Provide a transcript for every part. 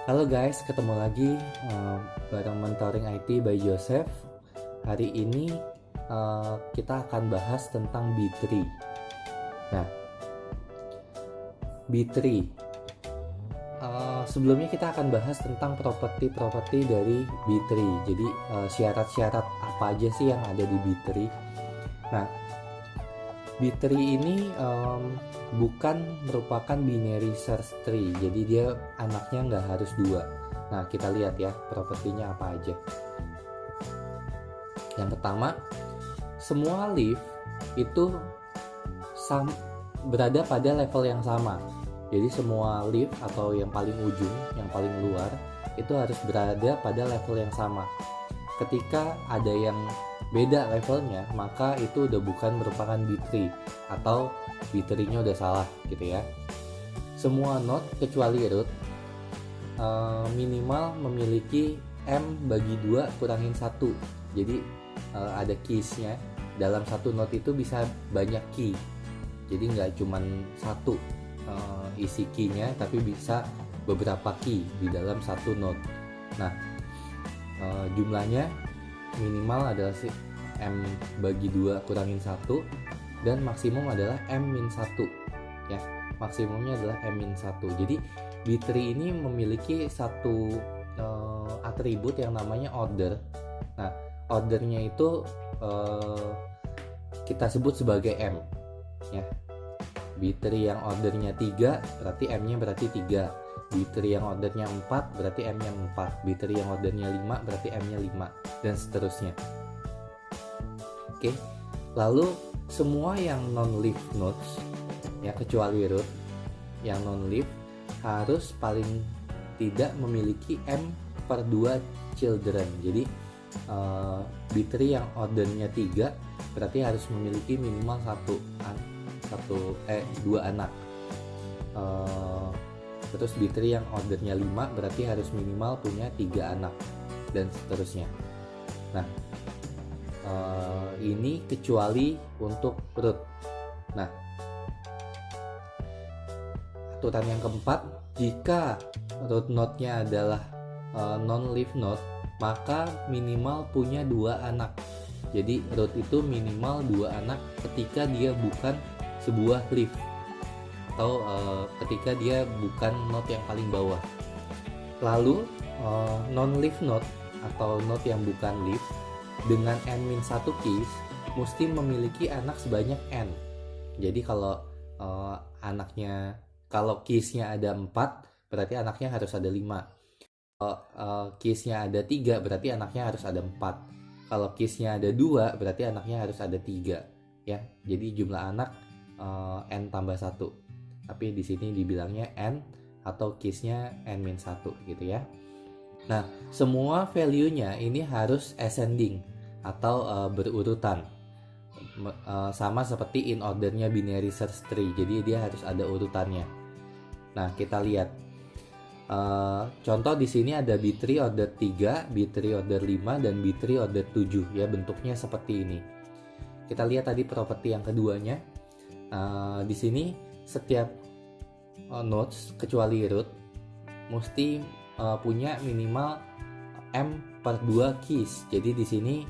Halo guys, ketemu lagi bareng Mentoring IT by Joseph. Hari ini kita akan bahas tentang B3. Nah, B3. Sebelumnya kita akan bahas tentang properti-properti dari B3. Jadi syarat-syarat apa aja sih yang ada di B3? Nah, B3 ini bukan merupakan binary search tree, jadi dia anaknya nggak harus dua. Nah, kita lihat ya propertinya apa aja. Yang pertama, semua leaf itu berada pada level yang sama. Jadi semua leaf atau yang paling ujung, yang paling luar itu harus berada pada level yang sama. Ketika ada yang beda levelnya, maka itu udah bukan merupakan B3 atau B3-nya udah salah gitu ya. Semua node kecuali root minimal memiliki M bagi 2 kurangin 1. Jadi ada keys-nya. Dalam satu node itu bisa banyak key. Jadi nggak cuman satu isi key-nya, tapi bisa beberapa key di dalam satu node. Nah, jumlahnya minimal adalah M bagi 2 kurangin 1 dan maksimum adalah M-1 ya. Maksimumnya adalah M-1. Jadi B3 ini memiliki satu atribut yang namanya order. Nah, ordernya itu kita sebut sebagai M ya. B3 yang ordernya 3 berarti M-nya berarti 3. B3 yang ordernya 4 berarti M-nya 4. B3 yang ordernya 5 berarti M-nya 5 dan seterusnya. Oke. Lalu semua yang non-leaf nodes ya kecuali root, yang non-leaf harus paling tidak memiliki M/2 children. Jadi B3 yang ordernya 3 berarti harus memiliki minimal 2 anak. Terus B3 yang ordernya 5 berarti harus minimal punya 3 anak dan seterusnya. Nah, ini kecuali untuk root. Nah, aturan yang keempat, jika root node-nya adalah non-leaf node, maka minimal punya 2 anak. Jadi root itu minimal 2 anak ketika dia bukan sebuah leaf atau ketika dia bukan node yang paling bawah. Lalu non-leaf node atau node yang bukan leaf dengan n-1 keys mesti memiliki anak sebanyak n. Jadi kalau keysnya ada 4 berarti anaknya harus ada 5. Keysnya ada 3 berarti anaknya harus ada 4. Kalau keysnya ada 2 berarti anaknya harus ada 3 ya. Jadi jumlah anak n tambah 1. Tapi di sini dibilangnya n atau keysnya n-1 gitu ya. Nah, semua value-nya ini harus ascending atau berurutan. Sama seperti in order-nya binary search tree. Jadi dia harus ada urutannya. Nah, kita lihat. Contoh di sini ada B3 order 3, B3 order 5 dan B3 order 7 ya, bentuknya seperti ini. Kita lihat tadi properti yang keduanya. Di sini setiap nodes kecuali root mesti punya minimal M/2 keys. Jadi di sini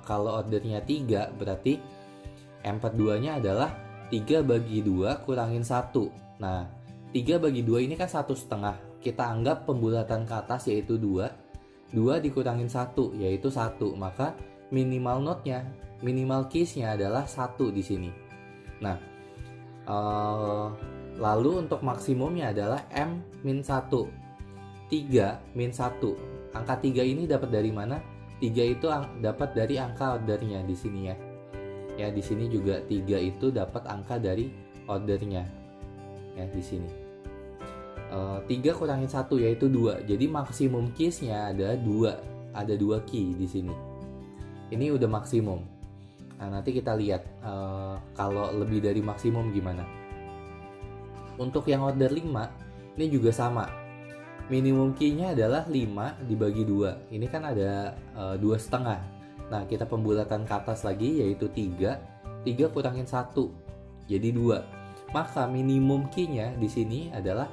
kalau ordernya 3 berarti M/2-nya adalah 3 bagi 2 kurangin 1. Nah, 3 bagi 2 ini kan 1,5. Kita anggap pembulatan ke atas yaitu 2. 2 dikurangin 1 yaitu 1. Maka minimal node-nya, minimal keys-nya adalah 1 di sini. Nah, lalu untuk maksimumnya adalah M-1. 3-1. Angka 3 ini dapat dari mana? 3 itu dapat dari angka ordernya di sini ya. Ya, di sini juga 3 itu dapat angka dari ordernya. Ya, di sini. 3 kurangin 1 yaitu 2. Jadi maksimum keys-nya ada 2. Ada 2 key di sini. Ini udah maksimum. Nah, nanti kita lihat kalau lebih dari maksimum gimana. Untuk yang order 5 ini juga sama. Minimum key-nya adalah 5 dibagi 2. Ini kan ada 2,5. Nah, kita pembulatan ke atas lagi yaitu 3. 3 kurangin 1 jadi 2. Maka minimum key-nya di sini adalah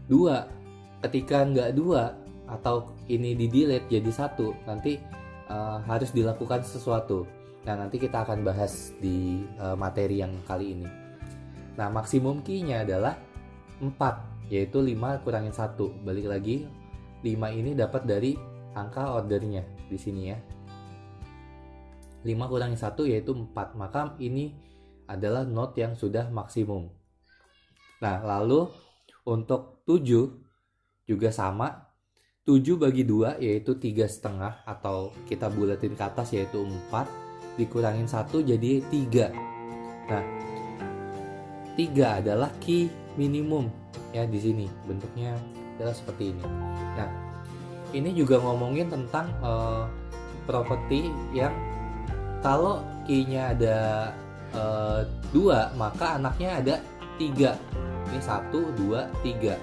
2. Ketika nggak 2 atau ini di delete jadi 1, nanti harus dilakukan sesuatu. Nah, nanti kita akan bahas di materi yang kali ini. Nah, maksimum key-nya adalah 4, yaitu 5 kurangin 1. Balik lagi, 5 ini dapat dari angka ordernya di sini ya. 5 kurangi 1 yaitu 4, maka ini adalah not yang sudah maksimum. Nah, lalu untuk 7 juga sama. 7 bagi 2 yaitu 3,5, atau kita bulatin ke atas yaitu 4, dikurangin 1 jadi 3. Nah, 3 adalah key minimum ya, di sini bentuknya adalah seperti ini. Nah, ini juga ngomongin tentang properti yang kalau key-nya ada 2, maka anaknya ada 3. Ini 1, 2, 3.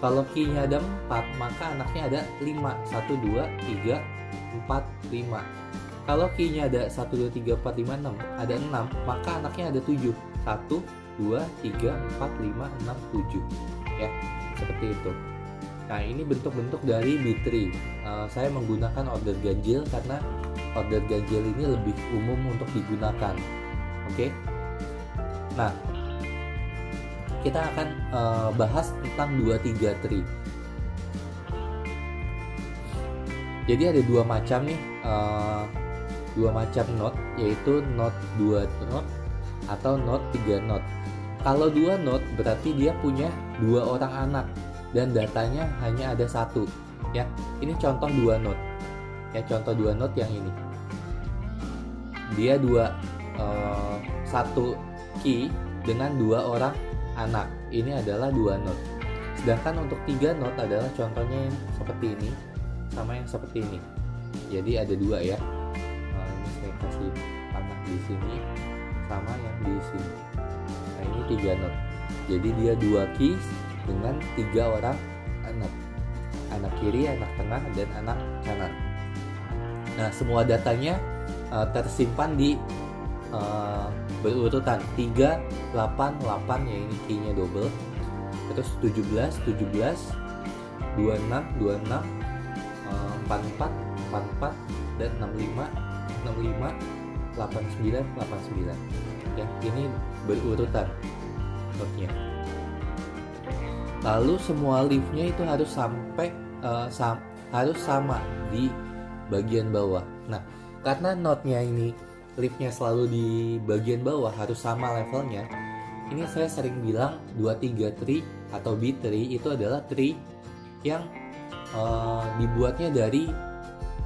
Kalau key-nya ada 4, maka anaknya ada 5. 1, 2, 3, 4, 5. Kalau key-nya ada 1, 2, 3, 4, 5, 6, ada 6, maka anaknya ada 7. 1, 2, 3, 4, 5, 6, 7. Ya, seperti itu. Nah, ini bentuk-bentuk dari B3. Saya menggunakan order ganjil karena order ganjil ini lebih umum untuk digunakan. Oke. Nah, kita akan bahas tentang 2, 3 tree. Jadi ada dua macam nih, dua macam note, yaitu note 2 note atau note 3 note. Kalau 2 note berarti dia punya 2 orang anak dan datanya hanya ada 1 ya. Ini contoh 2 note ya, contoh 2 note yang ini. Dia 1 key dengan 2 orang anak. Ini adalah 2 note. Sedangkan untuk 3 note adalah contohnya yang seperti ini sama yang seperti ini. Jadi ada 2 ya. Ini saya kasih panah di sini sama yang di sini. Nah, ini 3 note. Jadi dia 2 keys dengan 3 orang anak. Anak kiri, anak tengah, dan anak kanan. Nah, semua datanya tersimpan di berurutan 3, 8, 8 ya, ini key-nya double. Terus 17, 17, 26, 26, 44, 44, dan 65, 65, 89, 89. Ya, ini berurutan note-nya. Lalu semua leaf-nya itu harus harus sama di bagian bawah. Nah, karena note-nya ini leaf-nya selalu di bagian bawah harus sama levelnya. Ini saya sering bilang 2-3 tree atau B3 itu adalah tree yang dibuatnya dari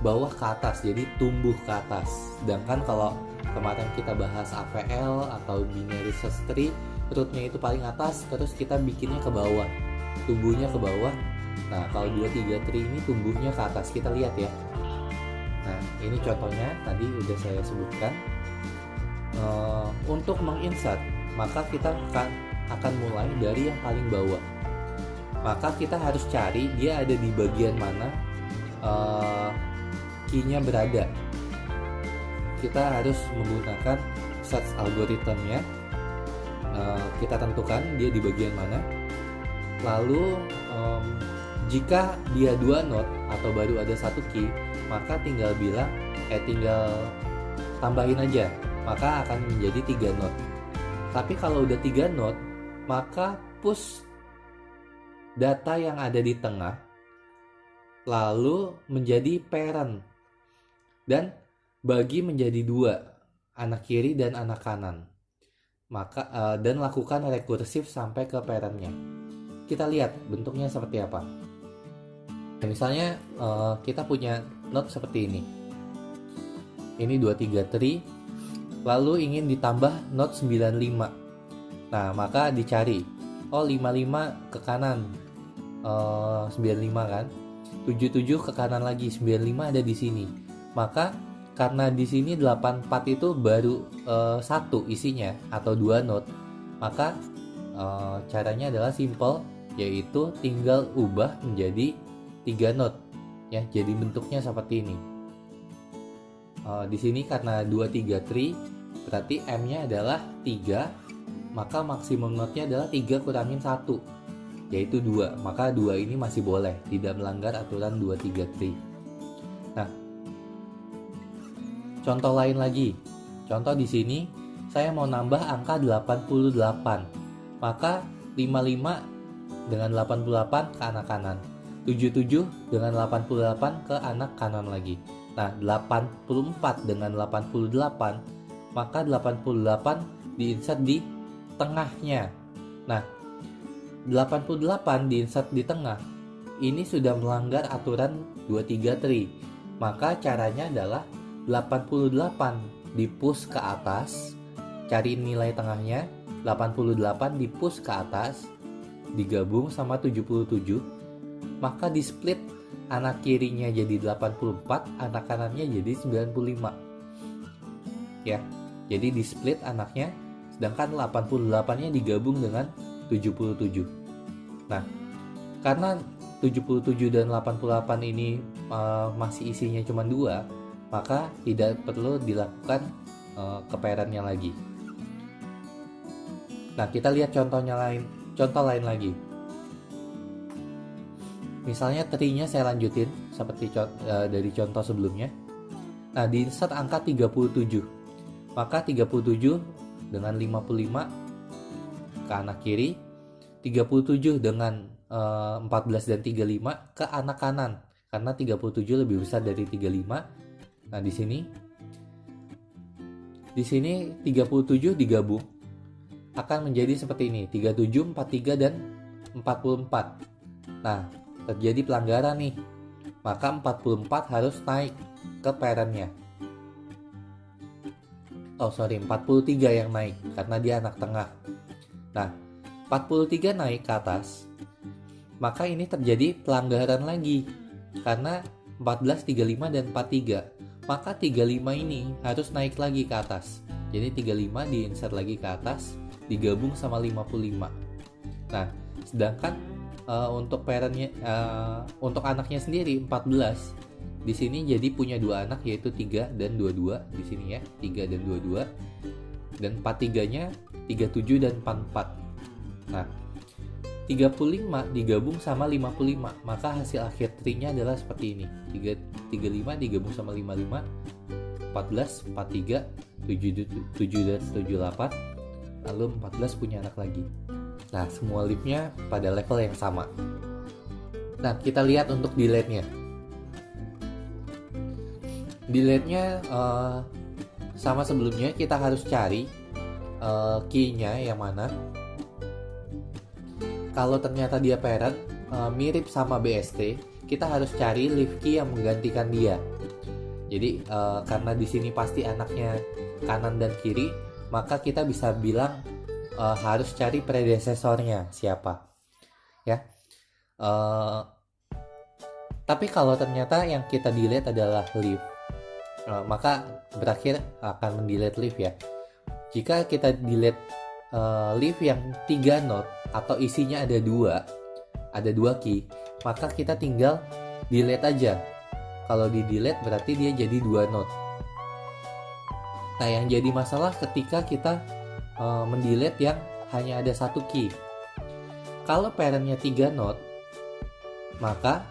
bawah ke atas, jadi tumbuh ke atas. Sedangkan kalau kemarin kita bahas AVL atau binary search tree, rootnya itu paling atas, terus kita bikinnya ke bawah, tumbuhnya ke bawah. Nah, kalau 2-3 tree ini tumbuhnya ke atas, kita lihat ya. Nah, ini contohnya tadi udah saya sebutkan. Untuk menginsert, maka kita akan mulai dari yang paling bawah. Maka kita harus cari dia ada di bagian mana key-nya berada. Kita harus menggunakan search algoritmnya. Kita tentukan dia di bagian mana. Lalu jika dia 2 node atau baru ada 1 key, maka tinggal tambahin aja, maka akan menjadi 3 node. Tapi kalau udah 3 node, maka push data yang ada di tengah lalu menjadi parent dan bagi menjadi 2, anak kiri dan anak kanan. Maka dan lakukan rekursif sampai ke parentnya. Kita lihat bentuknya seperti apa. Misalnya kita punya node seperti ini. Ini 2-3 tree, lalu ingin ditambah node 95. Nah, maka dicari. Oh, 55 ke kanan. 95 kan? 77 ke kanan lagi, 95 ada di sini. Maka karena di sini 84 itu baru 1 isinya atau 2 node, maka caranya adalah simple, yaitu tinggal ubah menjadi 3 node ya. Jadi bentuknya seperti ini. Di sini karena 2-3 tree berarti M-nya adalah 3, maka maksimum node-nya adalah 3 kurangin 1. yaitu 2. Maka 2 ini masih boleh, tidak melanggar aturan 2-3 tree. Nah, contoh lain lagi. Contoh di sini saya mau nambah angka 88. Maka 55 dengan 88 ke anak kanan. 77 dengan 88 ke anak kanan lagi. Nah, 84 dengan 88, maka 88 diinsert di tengahnya. Nah, 88 diinsert di tengah. Ini sudah melanggar aturan 2-3 tree. Maka caranya adalah 88 di-push ke atas, cari nilai tengahnya, 88 di-push ke atas, digabung sama 77, maka di-split, anak kirinya jadi 84, anak kanannya jadi 95. Ya, jadi di-split anaknya, sedangkan 88-nya digabung dengan 77. Nah, karena 77 dan 88 ini masih isinya cuma 2, maka tidak perlu dilakukan keperannya lagi. Nah, kita lihat contoh lain lagi. Misalnya tree-nya saya lanjutin seperti dari contoh sebelumnya. Nah, di-insert angka 37. Maka 37 dengan 55 ke anak kiri, 37 dengan 14 dan 35 ke anak kanan, karena 37 lebih besar dari 35. Nah, di sini 37 digabung akan menjadi seperti ini, 37, 43 dan 44. Nah, terjadi pelanggaran nih. Maka 44 harus naik ke parentnya. 43 yang naik karena dia anak tengah. Nah, 43 naik ke atas, maka ini terjadi pelanggaran lagi karena 14, 35 dan 43. Maka 35 ini harus naik lagi ke atas. Jadi 35 diinsert lagi ke atas, digabung sama 55. Nah, sedangkan untuk parentnya, untuk anaknya sendiri 14. Di sini jadi punya 2 anak, yaitu 3 dan 22 di sini ya, 3 dan 22. Dan 43-nya 37 dan 44. Nah, 35 digabung sama 55, maka hasil akhir tree-nya adalah seperti ini. 35 digabung sama 55, 14, 43, 7 dan 78, lalu 14 punya anak lagi. Nah, semua leaf-nya pada level yang sama. Nah, kita lihat untuk delete-nya. Delete-nya sama sebelumnya, kita harus cari key-nya yang mana. Kalau ternyata dia parent mirip sama BST, kita harus cari leaf key yang menggantikan dia. Jadi karena di sini pasti anaknya kanan dan kiri, maka kita bisa bilang harus cari predecesornya siapa, ya. Tapi kalau ternyata yang kita delete adalah leaf, maka berakhir akan mendelete leaf ya. Jika kita delete leaf yang 3 node atau isinya ada 2 key, maka kita tinggal delete aja. Kalau di delete berarti dia jadi 2 node. Nah, yang jadi masalah ketika kita mendelete yang hanya ada 1 key. Kalau parentnya 3 node, maka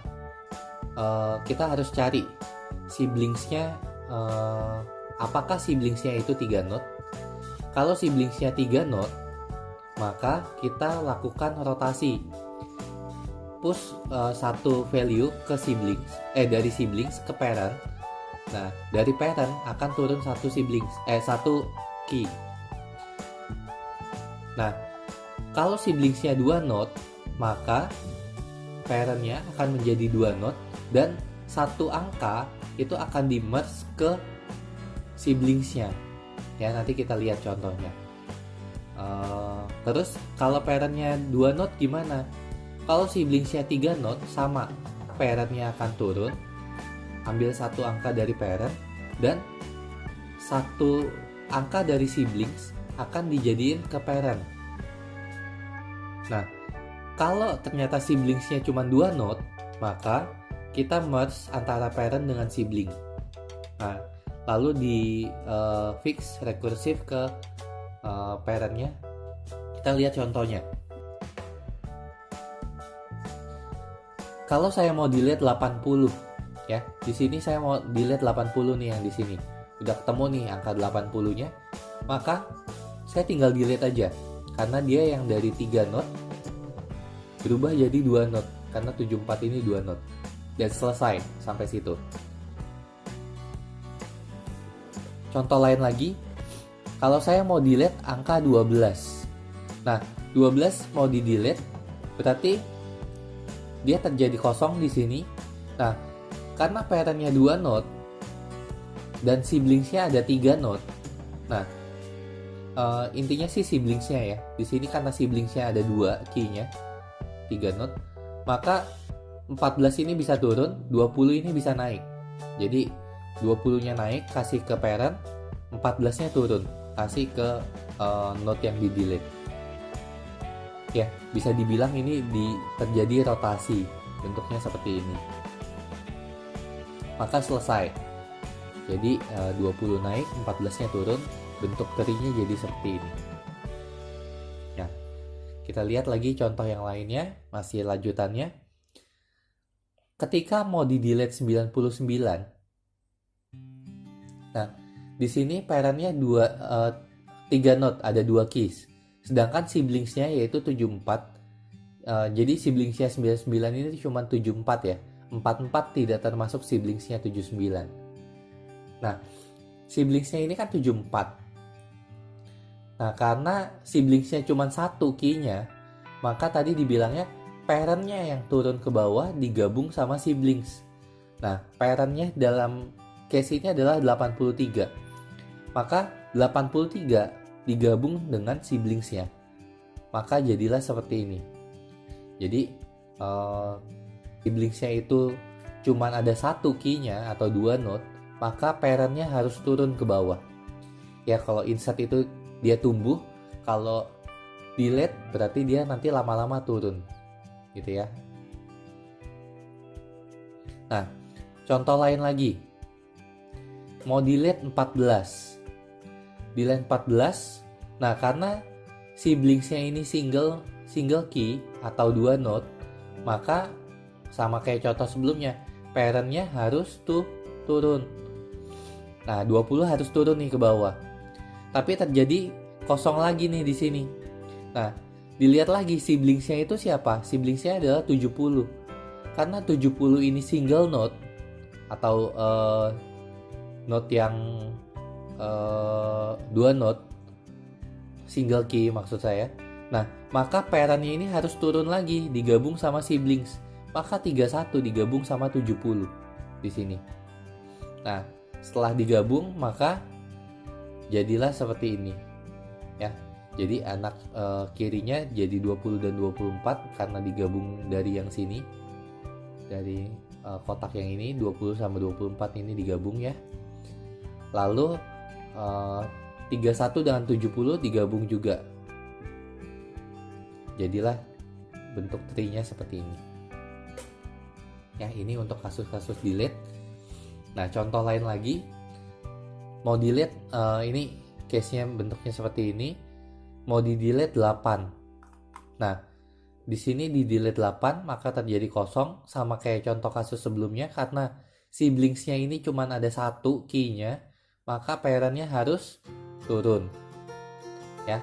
kita harus cari siblingsnya, apakah siblingsnya itu 3 node. Kalau siblingsnya 3 node, maka kita lakukan rotasi, push satu value ke siblings, dari siblings ke parent. Nah, dari parent akan turun satu key. Nah, kalau siblingsnya 2 node, maka parentnya akan menjadi 2 node dan satu angka itu akan di-merge ke siblingsnya. Ya, nanti kita lihat contohnya. Terus kalau parentnya 2 node gimana? Kalau siblingsnya 3 node, sama, parentnya akan turun, ambil satu angka dari parent, dan satu angka dari siblings akan dijadiin ke parent. Nah, kalau ternyata siblingsnya cuma 2 node, maka kita merge antara parent dengan sibling. Nah, lalu di fix rekursif ke parentnya. Kita lihat contohnya. Kalau saya mau delete 80 ya, di sini saya mau delete 80 nih yang di sini. Udah ketemu nih angka 80-nya, maka saya tinggal delete aja. Karena dia yang dari 3 note berubah jadi 2 note, karena 74 ini 2 note. Dan selesai sampai situ. Contoh lain lagi, kalau saya mau delete angka 12. Nah, 12 mau di delete, berarti dia terjadi kosong di sini. Nah, karena parentnya 2 note dan siblingsnya ada 3 note. Nah, intinya sih siblingsnya ya. Di sini karena siblingsnya ada 2 key-nya, 3 note, maka 14 ini bisa turun, 20 ini bisa naik. Jadi 20-nya naik, kasih ke parent, 14-nya turun, kasih ke note yang di delete. Ya, bisa dibilang ini terjadi rotasi, bentuknya seperti ini. Maka selesai. Jadi 20 naik, 14-nya turun, bentuk terinya jadi seperti ini. Nah, kita lihat lagi contoh yang lainnya, masih lanjutannya. Ketika mau di delete 99, nah, di sini parentnya 3 note, ada 2 keys. Sedangkan siblingsnya yaitu 74. Jadi siblingsnya 99 ini cuma 74 ya. 44 tidak termasuk siblingsnya 79. Nah, siblingsnya ini kan 74. Nah, karena siblingsnya cuma 1 key-nya, maka tadi dibilangnya parentnya yang turun ke bawah digabung sama siblings. Nah, parentnya dalam case ini adalah 83. Maka 83 digabung dengan siblingsnya. Maka jadilah seperti ini. Jadi siblingsnya itu cuman ada 1 key-nya atau 2 note, maka parentnya harus turun ke bawah. Ya, kalau insert itu dia tumbuh, kalau delete berarti dia nanti lama-lama turun. Gitu ya. Nah, contoh lain lagi. Mau delete 14. Delete 14. Nah, karena siblingsnya ini single key atau 2 note, maka sama kayak contoh sebelumnya, parentnya harus turun. Nah, 20 harus turun nih ke bawah. Tapi terjadi kosong lagi nih di sini. Nah, dilihat lagi siblingsnya itu siapa? Siblingsnya adalah 70. Karena 70 ini single note atau note yang 2 note, single key maksud saya. Nah, maka parentnya ini harus turun lagi, digabung sama siblings. Maka 31 digabung sama 70 di sini. Nah, setelah digabung maka jadilah seperti ini. Ya. Jadi anak kirinya jadi 20 dan 24 karena digabung dari yang sini. Dari kotak yang ini 20 sama 24 ini digabung ya. Lalu 31 dengan 70 digabung juga. Jadilah bentuk tree-nya seperti ini. Ya, ini untuk kasus-kasus delete. Nah, contoh lain lagi. Mau delete ini case-nya bentuknya seperti ini. Mau di delete 8. Nah, di sini di delete 8 maka terjadi kosong sama kayak contoh kasus sebelumnya karena siblingsnya ini cuma ada 1 key-nya, maka parentnya harus turun. Ya.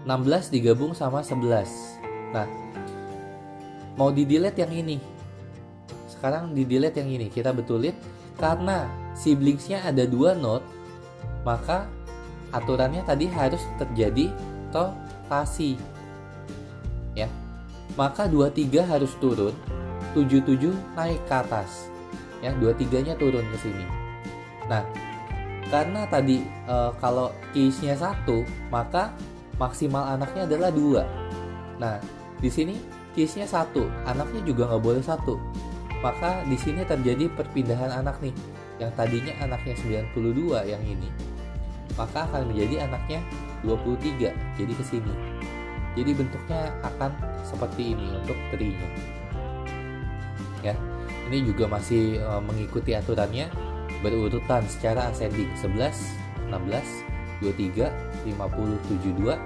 16 digabung sama 11. Nah, mau di delete yang ini. Sekarang di delete yang ini, kita betulin karena siblingsnya ada 2 note, maka aturannya tadi harus terjadi rotasi. Ya. Maka 23 harus turun, 77 naik ke atas. Ya, 23-nya turun ke sini. Nah, karena tadi kalau keys-nya 1, maka maksimal anaknya adalah 2. Nah, di sini keys-nya 1, anaknya juga nggak boleh 1. Maka di sini terjadi perpindahan anak nih. Yang tadinya anaknya 92 yang ini, maka akan menjadi anaknya 23, jadi ke sini. Jadi bentuknya akan seperti ini untuk tree-nya. Ya, ini juga masih mengikuti aturannya berurutan secara ascending 11, 16, 23, 50, 72,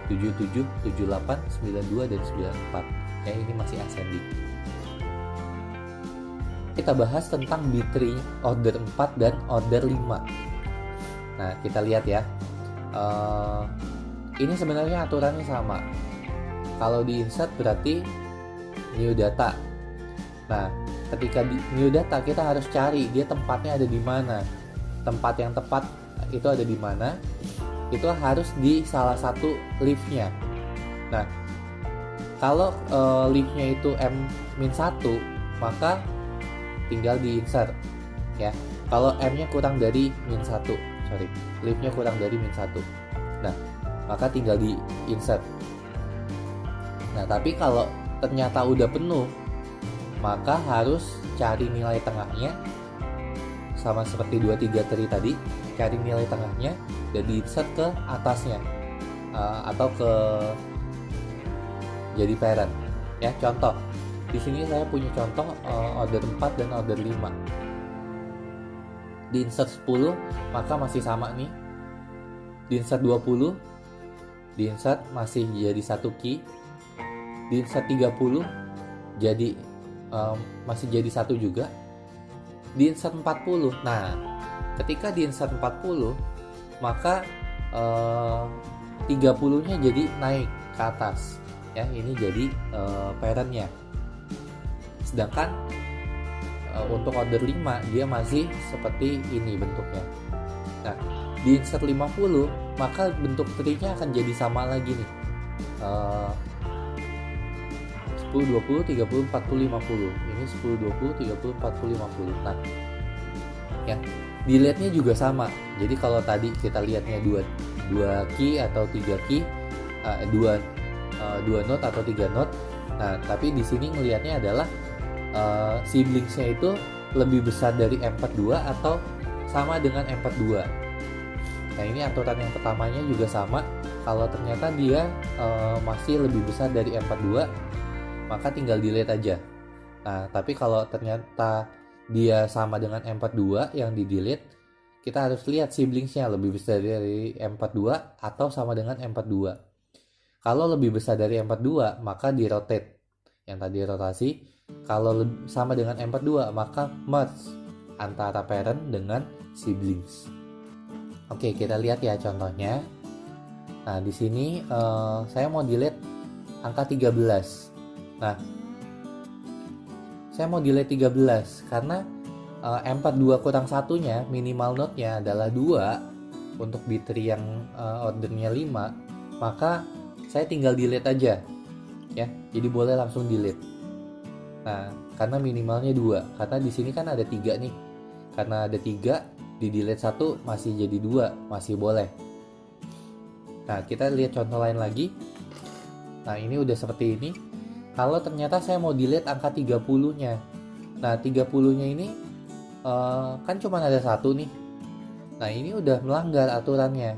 77, 78, 92 dan 94. Ya, ini masih ascending. kita bahas tentang B3 order 4 dan order 5. Nah, kita lihat ya. Ini sebenarnya aturannya sama. Kalau di insert berarti new data. Nah, ketika di new data kita harus cari dia tempatnya ada di mana. Tempat yang tepat itu ada di mana? Itu harus di salah satu leaf-nya. Nah, kalau leaf-nya itu M-1, maka tinggal di insert ya. Kalau M-nya kurang dari -1, leaf-nya kurang dari -1. Nah, maka tinggal di insert. Nah, tapi kalau ternyata udah penuh, maka harus cari nilai tengahnya, sama seperti 2, 3 tree tadi, cari nilai tengahnya dan di insert ke atasnya, atau ke jadi parent ya. Contoh di sini saya punya contoh order 4 dan order 5. Di insert 10 maka masih sama nih. Di insert 20 di insert masih jadi 1 key. Di insert 30 jadi masih jadi 1 juga. Di insert 40. Nah, ketika di insert 40 maka 30-nya jadi naik ke atas ya. Ini jadi parentnya. Sedangkan untuk order 5 dia masih seperti ini bentuknya. Nah, di insert 50 maka bentuk tree-nya akan jadi sama lagi nih. 10, 20, 30, 40, 50. Ini 10, 20, 30, 40, 50. Nah, ya, delete-nya juga sama. Jadi kalau tadi kita lihatnya 2 key atau 3 key, 2 node atau 3 node. Nah, tapi di sini ngelihatnya adalah siblingsnya itu lebih besar dari M42 atau sama dengan M42. Nah, ini aturan yang pertamanya juga sama. Kalau ternyata dia masih lebih besar dari M42, maka tinggal delete aja. Nah, tapi kalau ternyata dia sama dengan M42 yang di delete, kita harus lihat siblingsnya lebih besar dari M42 atau sama dengan M42. Kalau lebih besar dari M42 maka di rotate, yang tadi rotasi. Kalau sama dengan M42 maka merge antara parent dengan siblings. Oke, kita lihat ya contohnya. Nah, di sini saya mau delete angka 13. Nah, saya mau delete 13 karena M42 kurang satunya, minimal node-nya adalah 2 untuk B3 yang ordernya 5, maka saya tinggal delete aja ya. Jadi boleh langsung delete. Nah, karena minimalnya 2, karena di sini kan ada 3 nih. Karena ada 3, di delete 1 masih jadi 2, masih boleh. Nah, kita lihat contoh lain lagi. Nah, ini udah seperti ini. Kalau ternyata saya mau delete angka 30-nya. Nah, 30-nya ini kan cuma ada 1 nih. Nah, ini udah melanggar aturannya.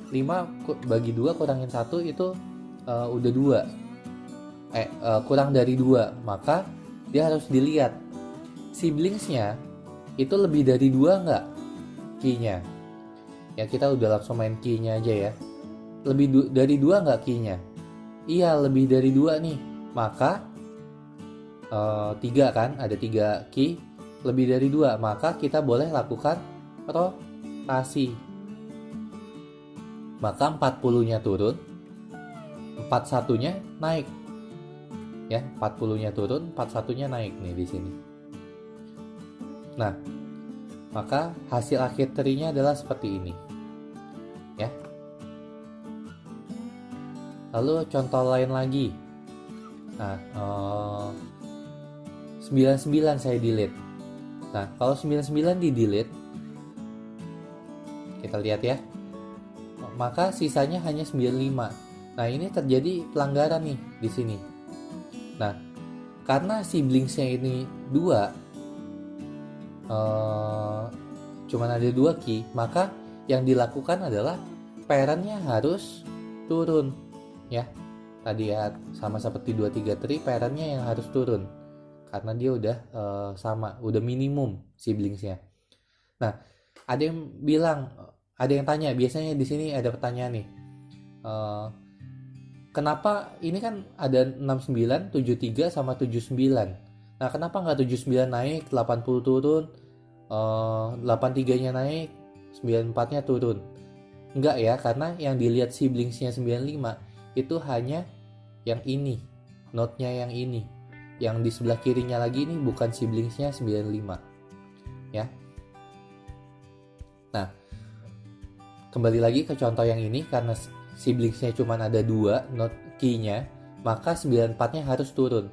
5 bagi 2 kurangin 1 itu udah 2. Kurang dari 2. Maka dia harus dilihat siblingsnya itu lebih dari 2 nggak key-nya. Ya, kita udah langsung main key-nya aja ya. Lebih dari 2 nggak key-nya? Iya, lebih dari 2 nih. Maka 3 kan, ada 3 key, lebih dari 2, maka kita boleh lakukan rotasi. Maka 40-nya turun, 41-nya naik. Ya, 40-nya turun, 41-nya naik nih di sini. Nah, maka hasil akhir tree-nya adalah seperti ini. Ya. Lalu contoh lain lagi. Nah, 99 saya delete. Nah, kalau 99 di delete, kita lihat ya, maka sisanya hanya 95. Nah, ini terjadi pelanggaran nih di sini. Nah, karena siblingsnya ini 2, cuman ada 2 key, maka yang dilakukan adalah parentnya harus turun ya. Tadi ya sama seperti 2, 3 tree, parentnya yang harus turun karena dia udah sama, udah minimum siblingsnya. Nah, ada yang bilang, ada yang tanya, biasanya di sini ada pertanyaan nih, kenapa ini kan ada 69, 73 sama 79. Nah, kenapa nggak 79 naik, 80 turun, 83-nya naik, 94-nya turun? Enggak ya, karena yang dilihat siblingsnya 95 itu hanya yang ini, node-nya yang ini. Yang di sebelah kirinya lagi ini bukan siblingsnya 95. Ya. Nah, kembali lagi ke contoh yang ini, karena siblingsnya cuma ada 2 node key-nya, maka 94-nya harus turun.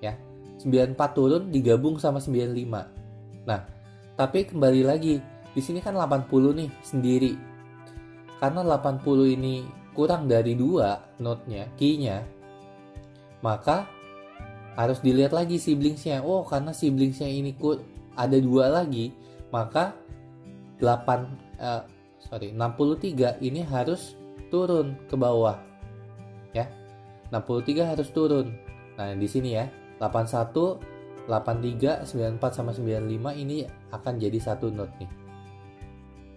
Ya. 94 turun digabung sama 95. Nah, tapi kembali lagi, di sini kan 80 nih sendiri. Karena 80 ini kurang dari 2 node-nya, key-nya, maka harus dilihat lagi siblingsnya. Oh, karena siblingsnya ini ada 2 lagi, maka 63 ini harus turun ke bawah. Ya. 63 harus turun. Nah, di sini ya. 81, 83, 94 sama 95 ini akan jadi satu node nih.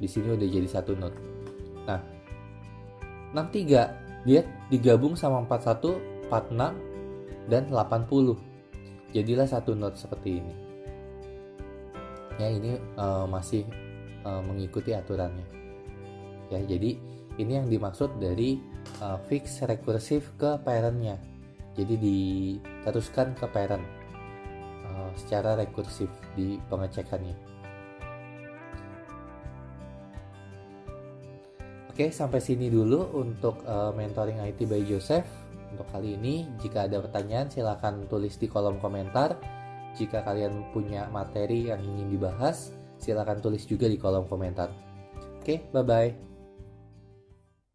Di sini udah jadi satu node. Nah, 63 dia digabung sama 41, 46 dan 80. Jadilah satu node seperti ini. Ya, ini masih mengikuti aturannya. Ya, jadi ini yang dimaksud dari fix rekursif ke parent-nya. Jadi diteruskan ke parent secara rekursif di pengecekannya. Oke, sampai sini dulu untuk mentoring IT by Joseph. Untuk kali ini, jika ada pertanyaan silakan tulis di kolom komentar. Jika kalian punya materi yang ingin dibahas, silakan tulis juga di kolom komentar. Oke, bye-bye.